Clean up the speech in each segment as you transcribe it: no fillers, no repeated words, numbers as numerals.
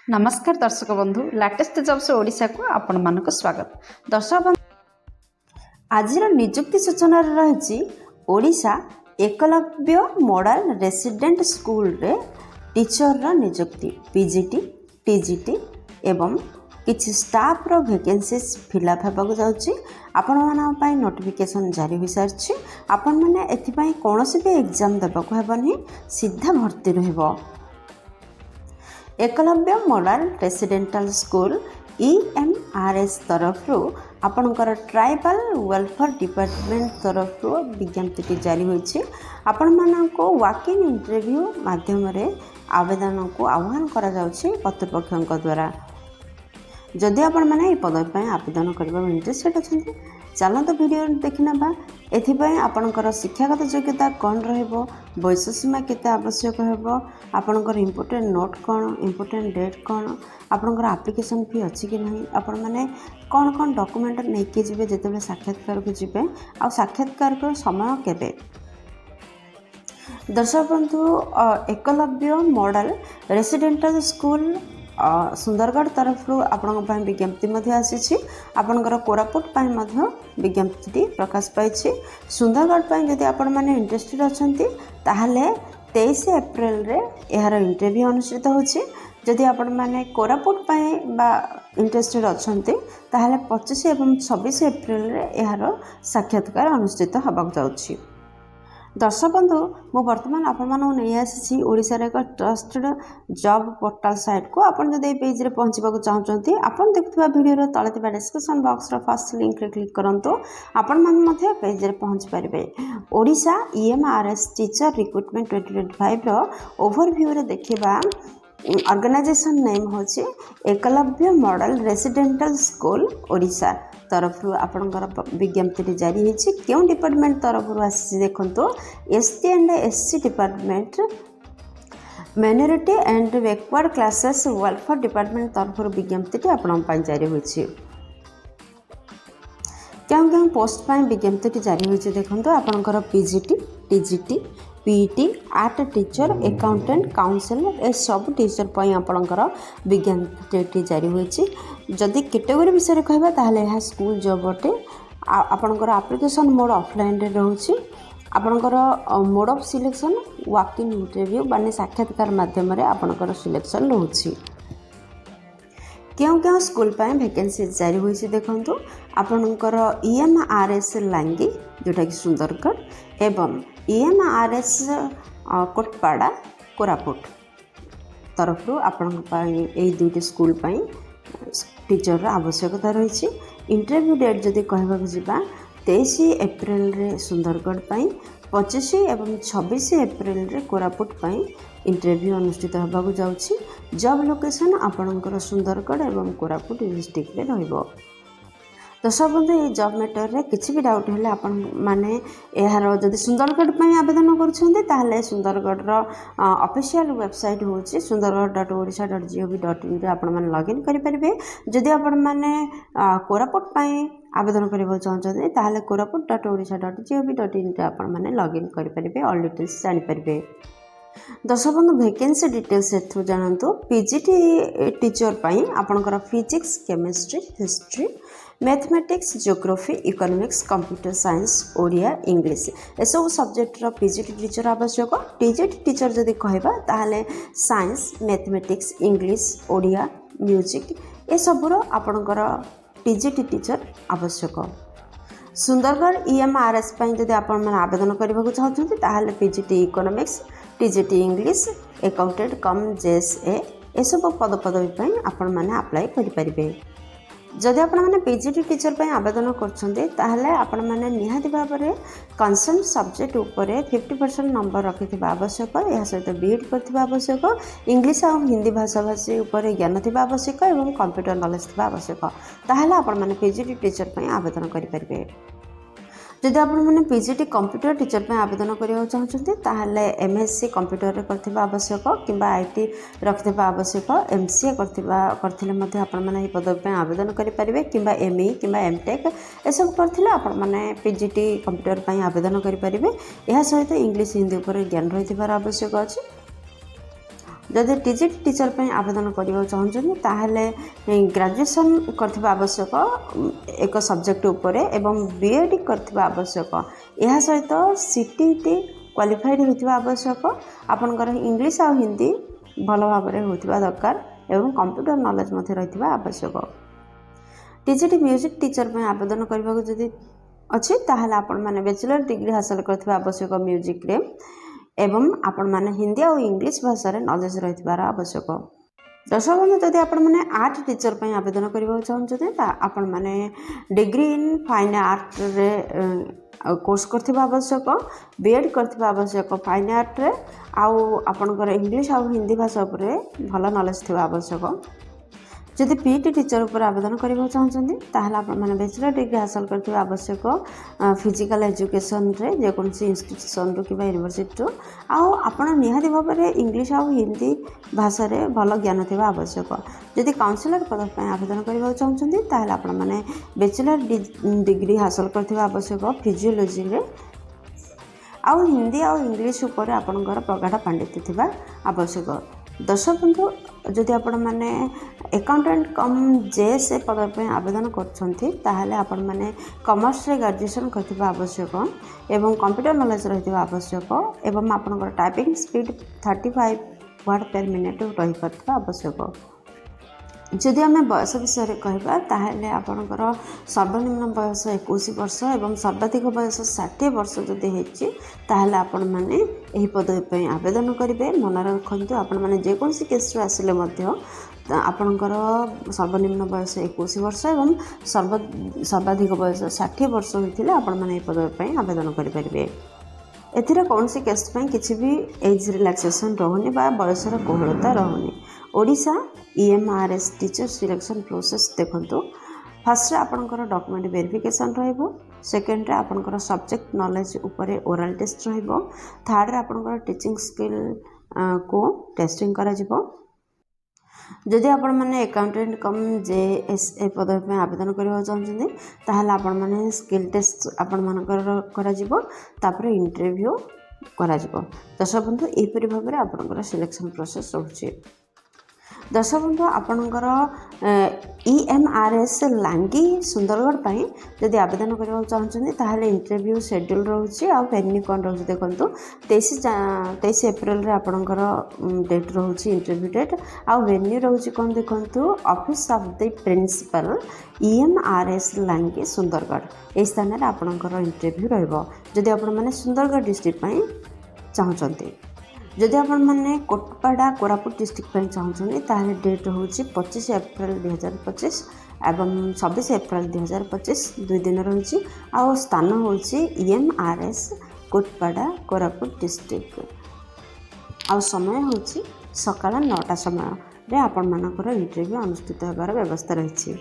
नमस्कार दर्शक बंधु लाटेस्ट जॉब्स ओडिशा को आपण मानक स्वागत। दर्शक बंधु आज निजुक्ति सूचना रही Odisha Eklavya model resident school रे टीचर रा निजुक्ति पीजीटी टीजीटी एवं किछि स्टाफ रो वैकेंसीज फिलअप हेबाक जाउछि। आपण मानन पई नोटिफिकेशन जारी हो सारछि। आपण माने एथि पई कोनोसी भी एग्जाम देबाक हेबनी, सीधा भर्ती रहइबो। Eklavya model residential school EMRS तरफ आपणकर ट्राइबल वेलफेयर डिपार्टमेंट तरफ विज्ञप्ति जारी होइछि। आपण मानको वॉक इन इंटरव्यू माध्यम रे आवेदन को आह्वान करा जाउछि कर्तृपक्षक द्वारा। जदि आपण माने पदवी पई आवेदन करबा इंटरेस्टेड अछंती चलत वीडियो देखिनबा। एथिपई आपणकर शिक्षागत योग्यता कौन रहिबो, बयस सीमा केते आवश्यक हेबो, आपणकर इम्पोर्टेंट नोट कौन, इम्पोर्टेंट डेट कौन, आपणकर एप्लिकेशन फी अछि कि नहीं, आपण माने कौन कौन डॉक्यूमेंट नेके जिवे जेतेबे साक्षात्कार को जिवे, आ साक्षात्कार को समय केबे। दर्शक बंधु Eklavya model residential school Sundargarh तरफ आपण विज्ञप्ति आसी। आपणकर कोरापुट विज्ञप्ति प्रकाश पाई। सुंदरगढ़ जदि आपण मैंने इंटरेस्टेड अच्छा ताहले 23 एप्रिल रे यार इंटरव्यू अनुष्ठित होछि। जदि आपण मैंने कोरापुट बा इंटरेस्टेड अच्छा ताहले 25 एवं 26 एप्रिल रे यार साक्षात्कार अनुष्ठित होबाक जाउछि। दर्शक बंधु मु वर्तमान आपण नहीं आसी ओडिशा रे एक ट्रस्टेड जॉब पोर्टल साइट को। आपण जदि पेज रे पहुंचबा चाहते आपण देखुवा वीडियो तले थिबा description box row first link रे क्लिक करंतु। आपण माने मध्ये पेज रे पहुंच परिबे। ओडिशा EMRS टीचर रिक्रूटमेंट 2025 रो ओवरव्यू रे देखिबा। ऑर्गेनाइजेशन नेम होची Eklavya model residential school Odisha तरफ आपणकर विज्ञप्ति जारी होती। क्यों डिपार्टमेंट तरफ आसी देखो ST and SC department minority and backward classes welfare department तरफ विज्ञप्ति आपण जारी होती। क्यों क्यों पोस्ट पर विज्ञप्ति जारी होती देखो आपणकर PGT TGT PET art teacher accountant counsellor ए सब टीचर पर आपणकर विज्ञप्ति जारी होती। जदि कैटेगरी विषय कहबा ताहले यह स्कूल जॉब अटे। आपणकर एप्लिकेशन मोड ऑफलाइन रे रहउछि। आपणकर mode of selection walk in interview माने साक्षात्कार माध्यम रे आपणकर सिलेक्शन रहउछि। क्यों क्यों स्कूल पर वैकेंसी जारी होइछि देखंतु आपणकर EMRS लांगी जोटा कि सुंदरगढ़ एवं EMRS कोटपाड़ा कोरापुट तरफ आपण ए दुईटी स्कूल पर टीचर आवश्यकता रही। इंटरव्यू डेट जदि कहबा जिबा 23 एप्रिल रे सुंदरगढ़ पाई, 25 एवं 26 एप्रिल रे कोरापुट पाई इंटरव्यू अनुष्ठित होबाक जाउछि। जॉब लोकेशन आपणकर सुंदरगढ़ एवं कोरापुट डिस्ट्रिक्ट रे रहइबो। दर्शक बंधु ये जॉब मैटर रे किसी भी डाउट हेले आपण माने यार जदि सुंदरगढ़ पई आवेदन करछन्ते ताहले सुंदरगढ़ रो ऑफिशियल वेबसाइट होछि sundargarh.odisha.gov.in रे आपण माने लॉगिन करि परिबे। जदि आपण माने कोरापुट पई आवेदन करबा चाहछन्ते ताहले कोरापुट.odisha.gov.in रे आपण माने लॉगिन करि परिबे। ऑल डिटेल्स जानि परिबे। दर्शक बंधु वैकेंसी डिटेल्स एथु जानंतु। PGT टीचर पई आपणकर physics chemistry history mathematics geography economics computer science Odia English ए सब सब्जेक्ट रो PGT टीचर आवश्यक। TGT टीचर जदि कहबा ताहले science mathematics English Odia music ए सब रो आपणकर TGT टीचर आवश्यक। सुंदरगढ़ EMRS पई जदि आपण माने आवेदन करबा चाहछन्ते ताहले PGT economics TGT English accountant कम JSA ए सब पदवी पई आपण माने अप्लाई करि परिबे। जदि आपण माने PGT टीचर पई आवेदन करछन्ते ताहले आपण माने निहाती भाबरे कंसर्न सब्जेक्ट ऊपर 50% नंबर रखिथिबा आवश्यक। या सहित BEd करथिबा आवश्यक। इंग्लिश और हिंदी भाषा भाषी ऊपर ज्ञान थिबा आवश्यक एवं कंप्यूटर नॉलेज थिबा आवश्यक। ताहले आपण माने PGT टीचर पई आवेदन करि परिबे। जदि आपण माने PGT कंप्यूटर टीचर पे आवेदन करिया चाहछन्ते ताहले MSc कंप्यूटर रे करथिबा आवश्यक किंबा IT रखथिबा आवश्यक। MCA करथिले मध्ये आपण माने ए पदवी पे आवेदन करि परिबे किंबा ME किंबा MTech ए सब करथिले आपण माने PGT कंप्यूटर पे आवेदन करि परिबे। एहा सहित इंग्लिश हिंदी ऊपर ज्ञान रहिथिबार आवश्यक अछि। जदि टीजीटी टीचर पे आवेदन करने चाहूँ ताहले ग्रेजुएशन करथिबा आवश्यक एक सब्जेक्ट उपरे एवं बीएड करथिबा आवश्यक यह सहित सीटीटी क्वालिफाइड होथिबा आवश्यक आपनकर इंग्लिश और हिंदी भल भाव में होथिबा दरकार एवं कंप्यूटर नॉलेज मध्य रहिथिबा आवश्यक। टीजीटी म्यूजिक टीचर पे आवेदन करने को जदि अच्छी ताहले आपण माने बैचलर डिग्री हासिल करथिबा आवश्यक म्यूजिक रे एवं आपण माने हिंदी और इंग्लिश भाषा रे नॉलेज रहिथिबार आवश्यक। दर्शक बंधु जदि आपण माने आर्ट टीचर पे आवेदन करबा चाहछते ता आपण माने डिग्री इन फाइन आर्ट रे कोर्स करथिबा आवश्यक बीएड करथिबा आवश्यक फाइन आर्ट रे आउ आपणकर इंग्लिश और हिंदी भाषा उपरे भल नॉलेज थिबा आवश्यक। जदि पीटी टीचर उपर आवेदन करबा चाहछन्ती ताहले आपण माने बैचलर डिग्री हासिल करथिबा आवश्यक फिजिकल एजुकेशन रे जे कोनसी इंस्टीट्यूशन रो किबा यूनिवर्सिटी रो आउ आपण निहाती भाव में इंग्लिश और हिंदी भाषा रे भल ज्ञान थिबा आवश्यक। जदि काउंसिलर पद पे आवेदन करबा चाहछन्ती ताहले आपण माने बैचलर डिग्री हासिल करथिबा आवश्यक फिजियोलॉजी रे आउ हिंदी और इंग्लिश उपर आपणकर प्रगाढ़ पांडित्य थिबा आवश्यक। दर्शक बंधु जदि आपण माने अकाउंटेंट कम जेएसए पद पे आवेदन करछन्ती ताहले आपण माने कॉमर्स रे ग्रेजुएशन करथिबा आवश्यक एवं कंप्यूटर नॉलेज रहिथिबा आवश्यक एवं आपणकर typing speed 35 word per minute रही करथिबा आवश्यक। जदि आम बयस विषय कहवा ताहले आपणकर सर्वनिम्न बयस 21 वर्ष एवं सर्वाधिक बयस 60 वर्ष जदि होइछि ताहले आपण माने एही पदवी पे आवेदन करेंगे। मन रखु आपण माने जेकोसी केस आसिले मध्य आपणकर सर्वनिम्न बयस 21 वर्ष एवं सर्वाधिक बयस 60 वर्ष होइथिले आपण माने एही पदवी पे आवेदन करेंगे। एथिरे कौन सी केस पे किसी भी एज रिलैक्सेशन रहुनी बा बयसर कोहलता रहुनी। Odisha EMRS teacher selection process देखंतु फर्स्ट आपणकर डॉक्यूमेंट वेरिफिकेशन रहिबो सेकेंड रे आपणकर सब्जेक्ट नॉलेज उपरे ओरल टेस्ट रहिबो थर्ड रे आपणकर टीचिंग स्किल को टेस्टिंग करा जिवो। जदि आपण माने अकाउंटेंट कम जेएसए पदवी पे आवेदन करबा चाहछन्ती ताहले आपण माने स्किल टेस्ट आपण मानकर करा जिवो तापर इंटरव्यू करा जिवो। दर्शक बंधु एपरि भाव में आपणकर सिलेक्शन प्रोसेस रहउछि। दर्शक बंधु आपणकर EMRS लांगी सुंदरगढ़ पाई जदि आवेदन करबा चाहछन्ती ताहले इंटरव्यू शेड्यूल रहउछि आ वेन्यू कोन रहउछि देखंतु 23 एप्रिल रे आपणकर डेट रहउछि इंटरव्यू डेट आ वेन्यू रहउछि कोन देखंतु office of the principal EMRS लांगी सुंदरगढ़ ए स्थान रे आपणकर इंटरव्यू रहइबो। जदि आपण माने सुंदरगढ़ डिस्ट्रिक्ट पाई चाहछन्ती जदि आपण माने कोटपाड़ा कोरापुट डिस्ट्रिक्ट पे चाहछन्ती ताहले डेट रहउछि 25 एप्रिल 2025 एवं 26 एप्रिल 2025 दुई दिन रहउछि आ स्थान होछि EMRS कोटपाड़ा कोरापुट डिस्ट्रिक्ट आ समय होछि सकाळ 9टा समय रे आपण मानकर इंटरव्यू अनुष्ठित होबार व्यवस्था रहिछि।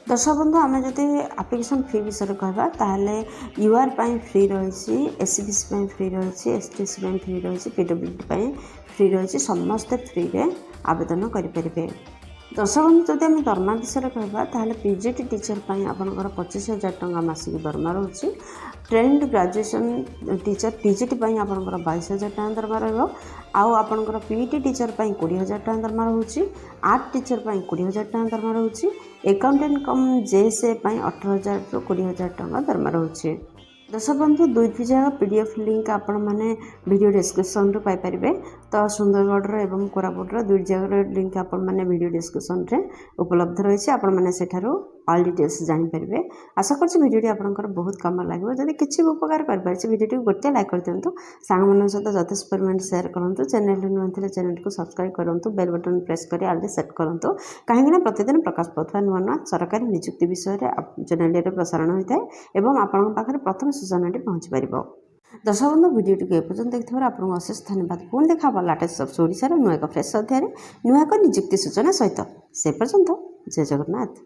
दर्शक बंधु आम जदि एप्लिकेशन फी विषय कहवा ताहले यूआर पाई फ्री रही एससीबीसी पाई फ्री रही एसटीसी पाई फ्री रही पीडब्ल्यूडी पाई फ्री रही समस्ते फ्री रे आवेदन करें। दर्शक बंधु जदि आम दरमा विषय कहवा ताहले पीजीटी टीचर पाई आपनकर 25,000 टंका मासिक दरमा रही ट्रेंड ग्रेजुएशन टीचर टीजीटी पाई आपनकर 22,000 टंका दरमा रहिबो आउ आपनकर पीईटी टीचर पाई 20,000 टंका दरमा रहउछि आर्ट टीचर पाई 20,000 टंका दरमा रहउछि अकाउंटेंट कम जेएसए पाई 18,000 ରୁ 20,000 टंका दरमा रहउछि। दर्शक बंधु दुईटी जगह पीडीएफ लिंक आपण माने वीडियो डिस्क्रिप्शन रे पाई परिबे तो सुंदरगढ़ एवं कोरापुट दुई जगह लिंक आपण माने वीडियो डिस्क्रिप्शन रे उपलब्ध रही आपण माने सेठारु ऑल डिटेल्स जानि परिबे। आशा करछि वीडियोटी आपनकर बहुत काम लागबो जदि किछि भी उपकार कर परछि वीडियोटी गोटे लाइक कर दियंतु सांग मन सहित यथेष्ट परिमाण शेयर करंतु चैनल नु नथिले चैनल को सब्सक्राइब करंतु बेल बटन प्रेस करी ऑल सेट करंतु काहेकि ना प्रतिदिन प्रकाश पाउथवा नुवा नुवा सरकारी नियुक्ति विषय रे चैनल रे प्रसारण होइताय एवं आपन पाखरे प्रथम सूचनाटी पहुँची पारिबो। दर्शक बंधु वीडियोटी को एपर्यंत देखिथिबार आपनको अशेष धन्यवाद। पुणी देखा लाटेस्ट सब ओडिशा नुआ एक फ्रेश अध्याय नुआ एक नियुक्ति सूचना सहित से पर्यंत जय जगन्नाथ।